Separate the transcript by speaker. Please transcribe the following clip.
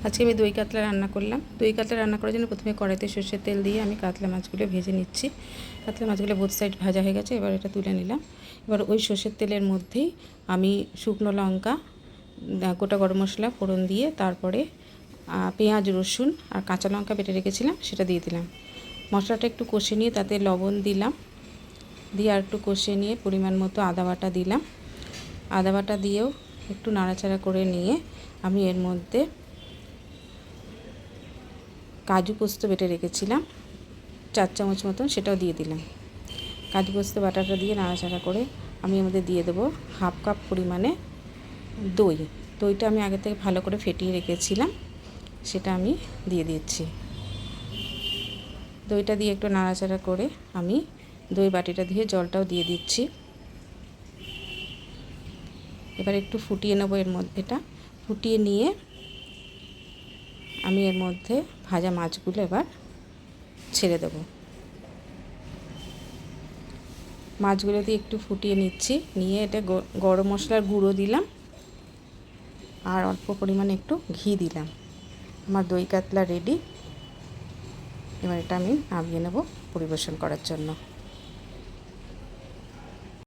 Speaker 1: আজকে আমি দই কাতলা রান্না করলাম। দই কাতলা রান্না করার জন্য প্রথমে কড়াইতে সর্ষের তেল দিয়ে আমি কাতলা মাছগুলো ভেজে নিচ্ছি। কাতলা মাছগুলো বোথ সাইড ভাজা হয়ে গেছে, এবার এটা তুলে নিলাম। এবার ওই সর্ষের তেলের মধ্যেই আমি শুকনো লঙ্কা, গোটা গরম মশলা ফোড়ন দিয়ে তারপরে পেঁয়াজ, রসুন আর কাঁচা লঙ্কা বেটে রেখেছিলাম সেটা দিয়ে দিলাম। মশলাটা একটু কষে নিয়ে তাতে লবণ দিলাম, দিয়ে আর একটু কষে নিয়ে পরিমাণ মতো আদা বাটা দিলাম। আদা বাটা দিয়েও একটু নাড়াচাড়া করে নিয়ে আমি এর মধ্যে কাজু পোস্ত বেটে রেখেছিলাম 4 চামচ মতন, সেটাও দিয়ে দিলাম। কাজু পোস্ত বাটাটা দিয়ে নাড়াচাড়া করে আমি এর মধ্যে দিয়ে দেবো হাফ কাপ পরিমাণে দই। দইটা আমি আগে থেকে ভালো করে ফেটিয়ে রেখেছিলাম, সেটা আমি দিয়ে দিচ্ছি। দইটা দিয়ে একটু নাড়াচাড়া করে আমি দই বাটিটা দিয়ে জলটাও দিয়ে দিচ্ছি। এবার একটু ফুটিয়ে নেবো এর মধ্যে, এটা ফুটিয়ে নিয়ে আমি এর মধ্যে ভাজা মাছগুলো এবার ছেড়ে দেবো। মাছগুলো দিয়ে একটু ফুটিয়ে নিচ্ছি, নিয়ে এটা গরম মশলার গুঁড়ো দিলাম আর অল্প পরিমাণে একটু ঘি দিলাম। আমার দই কাতলা রেডি। এবার এটা আমি নামিয়ে নেব পরিবেশন করার জন্য।